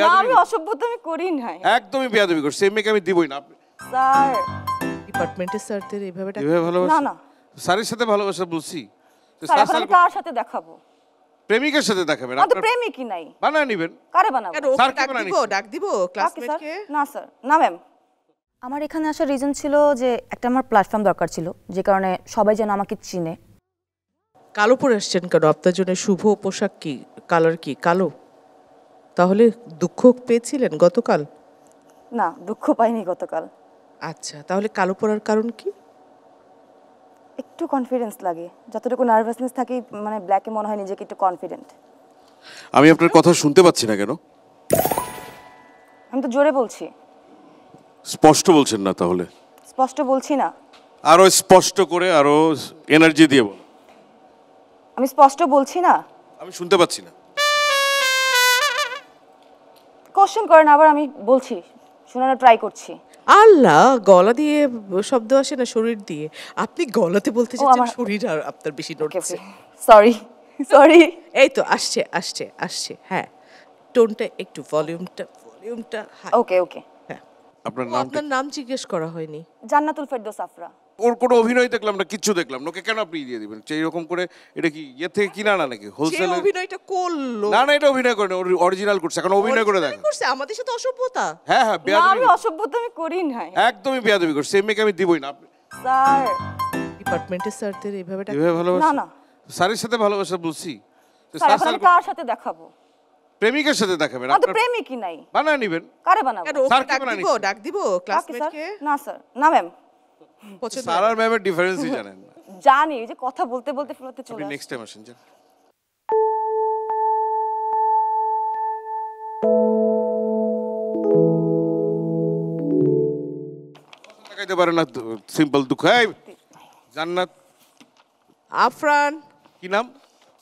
না আমি অসভ্যতা আমি করি নাই। একদমই বেয়াদবি করছি, এই মেয়েকে আমি দিবই না। স্যার ডিপার্টমেন্টের স্যারদের এইভাবে ভালোবাসা? না না স্যারের সাথে ভালোবাসা বলছি। স্যার এখন আমি কার সাথে দেখাবো? প্রেমিকের সাথে দেখাবেন? আমার তো প্রেমিকই নাই। বানায় নেবেন। কারে বানাবো? স্যারকে বানায় নিব। ডাক দিব ক্লাসমেটকে? না স্যার, না ম্যাম। আমার এখানে আসার রিজন ছিল যে একটা আমার প্ল্যাটফর্ম দরকার ছিল, যে কারণে সবাই যেন আমাকে চিনে। কালো পরে আসছেন কেন? আপনার জন্য শুভ পোশাক কি কালার কি কালো? তাহলে দুঃখ পেয়েছিলেন গতকাল? না দুঃখ পাইনি গতকাল। আচ্ছা, তাহলে কালো পরার কারণ কি? একটু কনফিডেন্স লাগে, যতটুকু নার্ভাসনেস থাকে মানে ব্ল্যাকে মনে হয় নিজেকে একটু কনফিডেন্ট। আমি আপনার কথা শুনতে পাচ্ছি না কেন? আমি তো জোরে বলছি। স্পষ্ট বলছেন না তাহলে? স্পষ্ট বলছি না। আরো স্পষ্ট করে, আরো এনার্জি দিয়ে বল। আমি স্পষ্ট বলছি না। আমি শুনতে পাচ্ছি না। কোশ্চেন করেন আবার, আমি বলছি, শোনানোর ট্রাই করছি। আল্লাহ, গলা দিয়ে শব্দ আসে না শরীর দিয়ে? আপনি গলাতে বলতে চাচ্ছেন, শরীর আর আপনার বেশি নড়ছে। Sorry sorry. এই তো আসছে আসছে আসছে। হ্যাঁ, টোনটা একটু ভলিউমটা হাই। ওকে ওকে। হ্যাঁ, আপনার নাম জিজ্ঞেস করা হয়নি। জান্নাতুল ফেরদৌস আফরা। ওর কোনো অভিনয় দেখলাম না, কিচ্ছু দেখলাম না। ওকে কেন আপনি দিয়ে দিবেন এইরকম করে? এটা কি ইয়ে থেকে কিনা না নাকি হোলসেল? অভিনয়টা করলো না না, এটা অভিনয় করে না, ওর অরিজিনাল করছে। এখন অভিনয় করে দেখ করছে আমাদের সাথে অসভ্যতা। হ্যাঁ হ্যাঁ, না আমি অসভ্যতা আমি করি নাই। একদমই বেয়াদবি করছে, এই মেয়েকে আমি দিবই না। স্যার ডিপার্টমেন্টের স্যারদের এইভাবে ভালোবাসা? না না স্যারের সাথে ভালোবাসা বলছি। স্যার এখন আমি কার সাথে দেখাবো? প্রেমিকের সাথে দেখাবেন? আমার তো প্রেমিকই নাই। বানায় নেবেন। কারে বানাবো? স্যারকে বানায় নিব। ডাক দিব ক্লাসমেটকে? না স্যার, না ম্যাম। স্যার আর ম্যামের ডিফারেন্সই জানেন না। জানি, এই যে কথা বলতে বলতে ফ্লোতে চলে আসে। নেক্সট টাইম আসেন। দেখাইতে পারে না, সিম্পল দুঃখ। জান্নাত আফরান। কি নাম?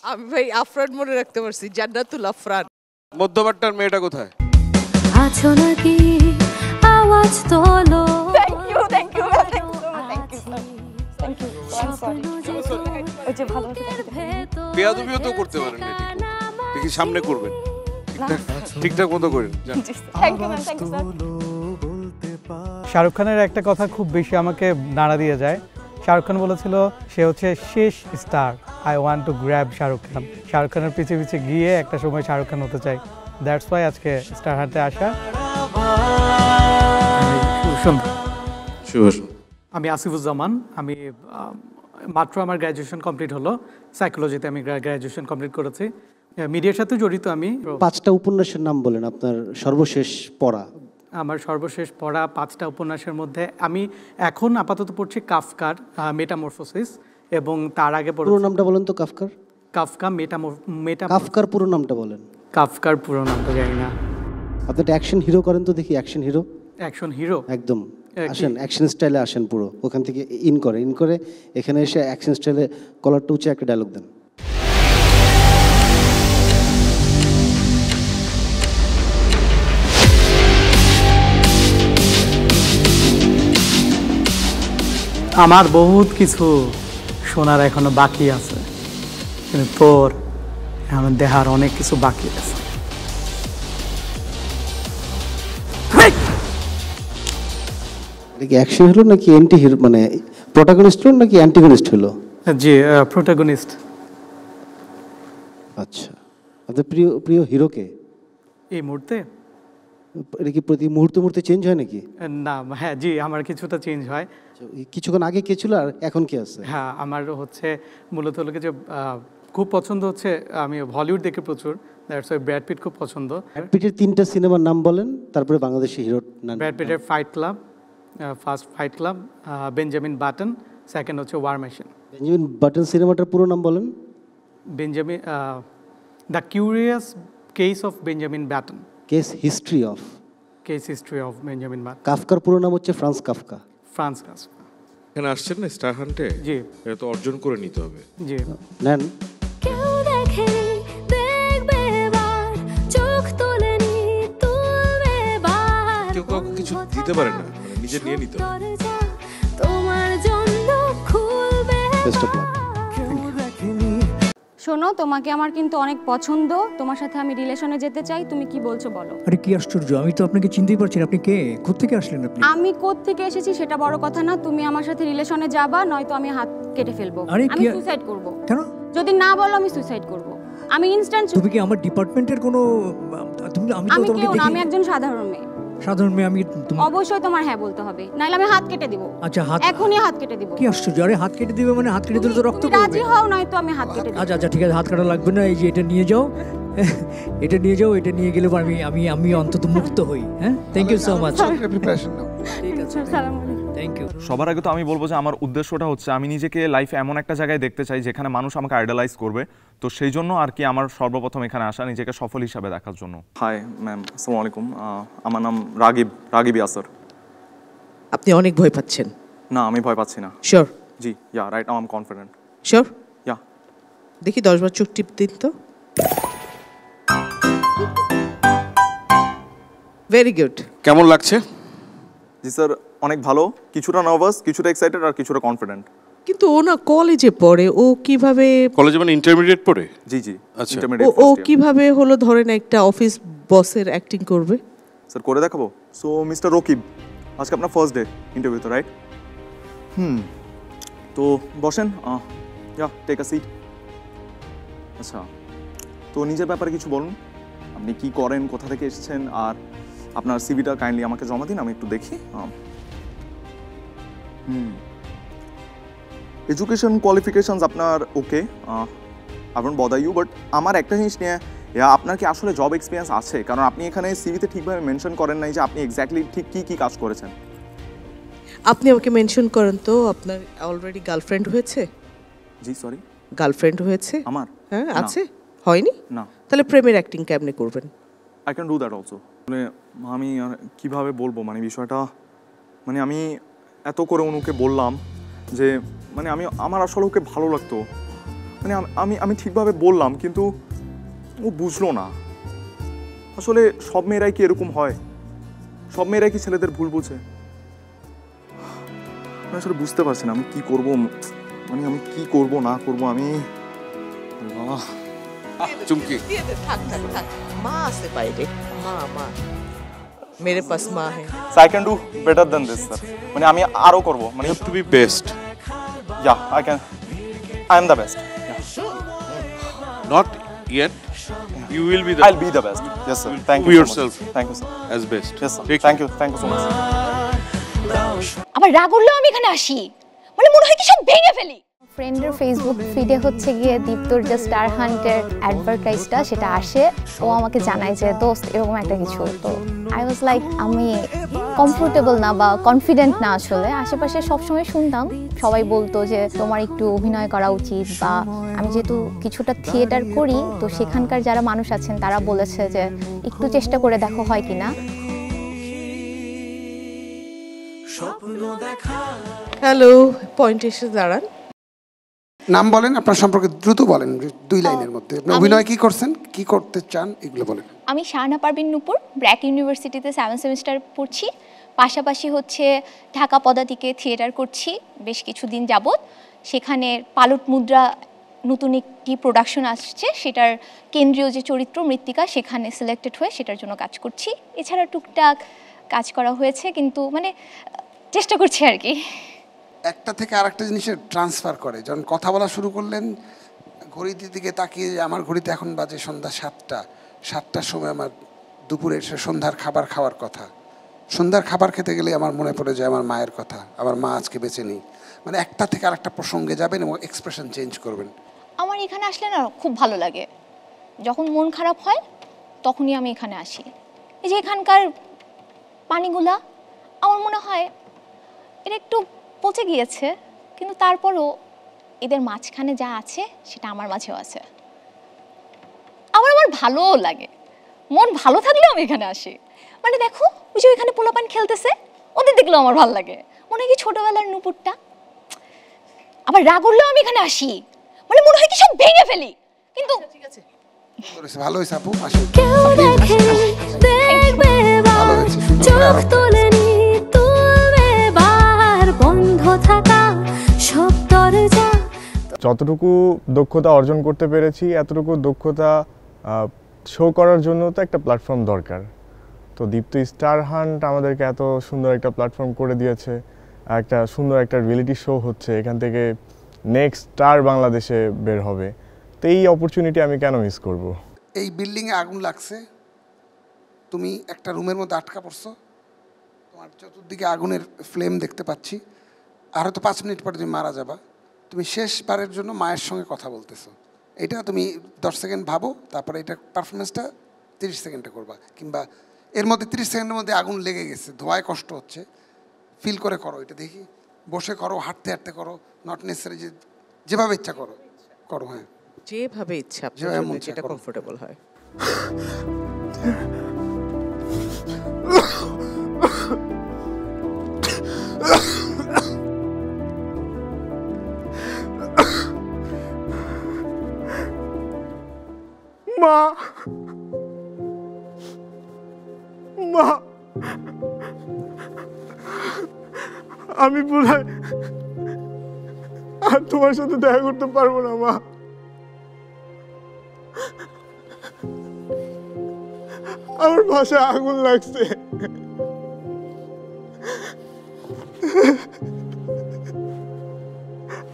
আমি ভাই আফরান মনে রাখতে পারছি, জান্নাতুল আফরান। মধ্যবাট্টার মেয়েটা কোথায়? আছো নাকি আওয়াজ তোলো। Thank you thank you thank you thank you. ওই যে ভালোবাসা বেয়াদবিও তো করতে পারেন না, দেখি সামনে করবেন ঠিকঠাক মতো করেন। Thank you ma'am, thank you sir. Shahrukh খানের একটা কথা খুব বেশি আমাকে নাড়া দিয়ে যায়। শাহরুখ খান বলেছিল সে হচ্ছে শেষ star, I want to grab Shahrukh Khan. Shahrukh খানের পিছে পিছে গিয়ে একটা সময় শাহরুখ খান হতে চাই। দ্যাটস ওয়াই আজকে স্টার হান্টে আসা। আমি আসিফুজ্জামান। আমি মাত্র আমার গ্র্যাজুয়েশন কমপ্লিট হলো, সাইকোলজিতে আমি গ্র্যাজুয়েশন কমপ্লিট করেছি। মিডিয়ার সাথে জড়িত আমি। 5টা উপন্যাসের নাম বলেন আপনার সর্বশেষ পড়া। আমার সর্বশেষ পড়া 5টা উপন্যাসের মধ্যে আমি এখন আপাতত পড়ছি কাফকার মেটামরফোসিস, এবং তার আগে পুরো নামটা বলেন তো। কাফকার কাফকার পুরো নামটা বলেন। কাফকার পুরো নামটা জানি না। আপনি একটা অ্যাকশন হিরো করেন তো দেখি। অ্যাকশন হিরো একদম আসেন, অ্যাকশন স্টাইলে আসেন পুরো। ওখান থেকে ইন করে এখানে এসে অ্যাকশন স্টাইলে কলারটা উঁচে একটা ডায়লগ দেন। আমার বহুত কিছু শোনার এখনো বাকি আছে, কিন্তু তোর আমার দেহার অনেক কিছু বাকি আছে। অ্যাকশন হলো নাকি অ্যান্টি হিরো, মানে প্রোটাগনিস্ট হলো নাকি অ্যান্টিগনিস্ট হলো? জি, প্রোটাগনিস্ট। আচ্ছা, আপনার প্রিয় হিরোকে এই মুহূর্তে? এটা কি প্রতি মুহূর্তে চেঞ্জ হয় নাকি? না, হ্যাঁ জি, আমার কিছুটা চেঞ্জ হয়। কিছুক্ষণ আগে কে ছিল আর এখন কে আছে? হ্যাঁ, আমার হচ্ছে মূলত হলো যে খুব পছন্দ হচ্ছে, আমি হলিউড দেখি প্রচুর, দ্যাটস ওয়াই ব্র্যাড পিট খুব পছন্দ। ব্র্যাড পিটের 3টা সিনেমার নাম বলেন, তারপরে বাংলাদেশি হিরোর নাম। ব্র্যাড পিটের fight club, first fight club, Benjamin Button, second হচ্ছে ওয়ার মেশিন। বেঞ্জামিন বাটন সিনেমাটার পুরো নাম বলেন। Benjamin the curious case of Benjamin Button. Case history of Benjamin Button. কাফকার পুরো নাম হচ্ছে ফ্রান্স কাফকা। এখানে আসছেন না স্টার হান্টে? জি। এটা তো অর্জন করে নিতে হবে। জি নেন। কেউ দেখেনি দেখবে এবার, চোখ তোলেনি তুলবে এবার। কেউ কাউকে কিছু দিতে পারে না, নিজে নিয়ে নিতে হবে। তোমার জন্য খুলবে। Best of luck. শোনো, তোমাকে আমার কিন্তু অনেক পছন্দ, তোমার সাথে আমি রিলেশনে যেতে চাই। তুমি কি বলছো বলো? আরে কি আশ্চর্য, আমি তো আপনাকে চিনতেই পারছি না। আপনি কে, কোত্থেকে আসলেন আপনি? আমি কোত্থেকে এসেছি সেটা বড় কথা না, তুমি আমার সাথে রিলেশনে যাবা, নয়তো আমি হাত কেটে ফেলবো। আরে আমি কি- সুসাইড করব। কেন? যদি না বলো আমি সুসাইড করব। আমি ইনস্ট্যান্ট। তুমি কি আমার ডিপার্টমেন্টের কোনো আমি তো আমি তোমাকে কেউ না, আমি দেখি একজন সাধারণ মেয়ে। সাধারণ মেয়ে। আমি অবশ্যই তোমার হ্যাঁ বলতে হবে, নাহলে আমি হাত কেটে দিব। আচ্ছা হাত, এখনই হাত কেটে দিব। কি আশ্চর্য, আরে হাত কেটে দিবে মানে হাত কেটে দিলে তো রক্ত তুমি পড়বে। রাজি হও, নয়তো আমি হাত কেটে দিব। আচ্ছা আচ্ছা ঠিক আছে, হাত কাটা লাগবে না। এই যে এটা নিয়ে যাও, এটা নিয়ে যাও, এটা নিয়ে গেলে আমি আমি আমি অন্তত মুক্ত হই। হ্যাঁ, thank you so much. Preparation নাও। ঠিক আছে, আসসালামু আলাইকুম। Thank you. সবার আগে তো আমি বলবো যে আমার উদ্দেশ্যটা হচ্ছে আমি নিজেকে লাইফে এমন একটা জায়গায় দেখতে চাই যেখানে মানুষ আমাকে আইডালাইজ করবে। তো সেই জন্য আর কি আমার সর্বপ্রথম এখানে আসা, নিজেকে সফল হিসাবে দেখার জন্য। হাই ম্যাম, আসসালামু আলাইকুম। আমার নাম রাগিব ইয়াসার। আপনি অনেক ভয় পাচ্ছেন? না, আমি ভয় পাচ্ছি না। শিওর? জি, yeah right, I am confident. Sure? Yeah. দেখি 10 বার চোখ টিপ দিন তো। Very good. কেমন লাগছে? জি স্যার, অনেক ভালো, কিছুটা নার্ভাস, কিছুটা এক্সাইটেড আর কিছুটা কনফিডেন্ট। কিন্তু ও না কলেজে পড়ে, ও কিভাবে? কলেজে মানে ইন্টারমিডিয়েট পড়ে? জি জি, আচ্ছা। ইন্টারমিডিয়েট ও ফার্স্ট ইয়ার। কিভাবে হলো ধরেন একটা অফিস বসের অ্যাক্টিং করবে? স্যার করে দেখাবো। সো মিস্টার রকিব, আজকে আপনার ফার্স্ট ডে ইন্টারভিউতে, রাইট? তো বসেন, ইয়া টেক আ সিট। আচ্ছা, তো নিজের ব্যাপারে কিছু বলুন। আপনি কি করেন, কোথা থেকে এসেছেন, আর আপনার সিভিটা কাইন্ডলি আমাকে জমা দিন, আমি একটু দেখি। এডুকেশন কোয়ালিফিকেশনস আপনার okay, I don't bother you, but আমার একটা জিনিস নিয়ে, আপনার কি আসলে জব এক্সপিরিয়েন্স আছে? কারণ আপনি এখানে সিভিতে ঠিকভাবে মেনশন করেন নাই যে আপনি এক্স্যাক্টলি ঠিক কি কাজ করেছেন। আপনি আমাকে মেনশন করেন তো, আপনার অলরেডি গার্লফ্রেন্ড হয়েছে? জি সরি, গার্লফ্রেন্ড হয়েছে? আমার? হ্যাঁ না। আছে। হয়নি? না। তাহলে প্রেমের অ্যাক্টিং কেমনে করবেন? I can do that also. মানে আমি আর কীভাবে বলবো, মানে বিষয়টা, মানে আমি এত করে অনুকে বললাম যে মানে আমার আসলে ওকে ভালো লাগতো, মানে আমি ঠিকভাবে বললাম, কিন্তু ও বুঝলো না। আসলে সব মেয়েরাই কি এরকম হয়? সব মেয়েরাই কি ছেলেদের ভুল বুঝে? আমি আসলে বুঝতে পারছি না আমি কি করব, মানে আমি কি করব না করব। আমি চুমকি থাক থাক থাক, মা আছে বাইরে, মা মেরে পাস মা है। I can do better than this sir, মানে আমি আরো করব, মানে have to be best. Yeah I am the best. Not yet. You will be the. I'll be the best. Yes sir. Thank you. Yourself. Thank you sir. As best. Yes sir. Take Thank you so much. আবার রাগ উঠলেও আমি এখানে আসি, মানে মনে হয় কি সব ভেঙে ফেলি। ফ্রেন্ডের ফেসবুক ফিডে হচ্ছে গিয়ে দীপ্তর যে স্টার হান্টের অ্যাডভার্টাইজটা সেটা আসে, ও আমাকে জানায় যে দোস্ত এরকম একটা কিছু। তো আই ওয়াজ লাইক আমি কমফোর্টেবল না বা কনফিডেন্ট না আসলে। আশেপাশে সবসময় শুনতাম সবাই বলতো যে তোমার একটু অভিনয় করা উচিত, বা আমি যেহেতু কিছুটা থিয়েটার করি তো সেখানকার যারা মানুষ আছেন তারা বলেছে যে একটু চেষ্টা করে দেখো হয় কিনা। হ্যালো, পয়েন্ট এসে দাঁড়ান। নাম বলেন, আপনার সম্পর্কে দ্রুত বলেন 2 লাইনের মধ্যে। আপনি অভিনয় কি করছেন, কি করতে চান, এগুলো বলেন। আমি শাহানা পারভিন নূপুর, ব্র্যাক ইউনিভার্সিটিতে 7 সেমিস্টার পড়ছি। পাশাপাশি হচ্ছে ঢাকা পদাতিকে থিয়েটার করছি বেশ কিছুদিন যাবৎ। সেখানে পালট মুদ্রা নতুন একটি প্রোডাকশন আসছে, সেটার কেন্দ্রীয় যে চরিত্র মৃত্তিকা সেখানে সিলেক্টেড হয়ে সেটার জন্য কাজ করছি। এছাড়া টুকটাক কাজ করা হয়েছে, কিন্তু মানে চেষ্টা করছি আর কি। একটা থেকে আরেকটা জিনিসের ট্রান্সফার করে, যখন কথা বলা শুরু করলেন ঘড়ির দিকে তাকিয়ে, আমার ঘড়িতে এখন বাজে সন্ধ্যা 7টার সময় আমার দুপুরের সন্ধ্যার খাবার খাওয়ার কথা। সন্ধ্যার খাবার খেতে গেলে আমার মনে পড়ে যায় আমার মায়ের কথা, আমার মা আজকে বেঁচে নেই। মানে একটা থেকে আরেকটা প্রসঙ্গে যাবেন এবং এক্সপ্রেশন চেঞ্জ করবেন। আমার এখানে আসলে না খুব ভালো লাগে, যখন মন খারাপ হয় তখনই আমি এখানে আসি। এই যে এখানকার পানিগুলা আমার মনে হয় এটা একটু পচে গিয়েছে, কিন্তু তারপরও এদের মাঝখানে যা আছে সেটা আমার মাঝেও আছে। আমার ভালোও লাগে, মন ভালো থাকলেও আমি এখানে আসি। মানে দেখো ওই যে ওইখানে পোলাপান খেলতেছে, ওদের দেখলেও আমার ভালো লাগে, মনে হয় কি ছোটবেলার নুপুরটা। আবার রাগ উঠলেও আমি এখানে আসি, মানে মনে হয় কি সব ভেঙে ফেলি, কিন্তু ঠিক আছে ভালো হয়েছে আপু, আসুন। কেউ দেখেনি দেখবে এবার, চোখ তোলেনি তুলবে এবার, বন্ধ থাকা সব দরজা যতটুকু দক্ষতা অর্জন করতে পেরেছি এতটুকু দক্ষতা শো করার জন্য তো একটা প্ল্যাটফর্ম দরকার। তো দীপ্ত স্টার হান্ট আমাদেরকে এত সুন্দর একটা প্ল্যাটফর্ম করে দিয়েছে, একটা সুন্দর একটা রিয়েলিটি শো হচ্ছে, এখান থেকে নেক্সট স্টার বাংলাদেশে বের হবে। তো এই অপরচুনিটি আমি কেন মিস করব? এই বিল্ডিংয়ে আগুন লাগছে, তুমি একটা রুমের মধ্যে আটকা পড়ছো, তোমার চতুর্দিকে আগুনের ফ্লেম দেখতে পাচ্ছি, আর হয়তো 5 মিনিট পরে তুমি মারা যাবা। তুমি শেষবারের জন্য মায়ের সঙ্গে কথা বলতেছো, এটা তুমি 10 সেকেন্ড ভাবো, তারপরে এটা পারফরমেন্সটা 30 সেকেন্ডে করবা, কিংবা এর মধ্যে 30 সেকেন্ডের মধ্যে আগুন লেগে গেছে, ধোঁয়ায় কষ্ট হচ্ছে, ফিল করে করো এটা দেখি, বসে করো, হাঁটতে হাঁটতে করো, নট নেসেসারি যে যেভাবে ইচ্ছা করো করো। হ্যাঁ, যেভাবে ইচ্ছা, যেটা কমফোর্টেবল হয়। মা, মা, আমি বোধহয় আর তোমার সাথে দেখা করতে পারবো না মা। আমার বাসায় আগুন লাগছে,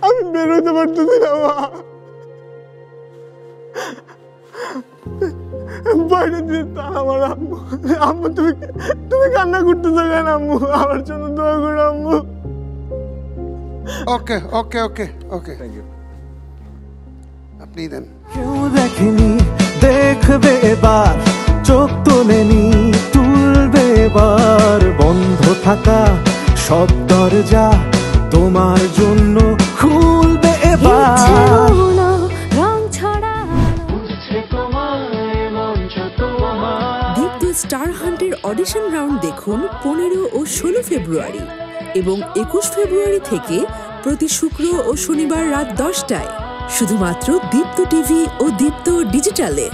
আমি বেরোতে পারতেছি না মা। বাইরে দিয়ে আমার আম্মু, আম্মু তুমি কান্না করতেছো কেন আম্মু? আমার জন্য দোয়া করো আম্মু। ওকে ওকে ওকে ওকে, থ্যাংক ইউ। আপনি দেন। কেউ দেখেনি, দেখবে এবার, চোখ তোলেনি, তুলবে এবার, বন্ধ থাকা সব দরজা তোমার জন্য খুলবে এবার। দীপ্ত স্টার হান্টের অডিশন রাউন্ড দেখুন 15 ও 16 ফেব্রুয়ারি এবং 21 ফেব্রুয়ারি থেকে প্রতি শুক্র ও শনিবার রাত 10টায় শুধুমাত্র দীপ্ত টিভি ও দীপ্ত ডিজিটালে।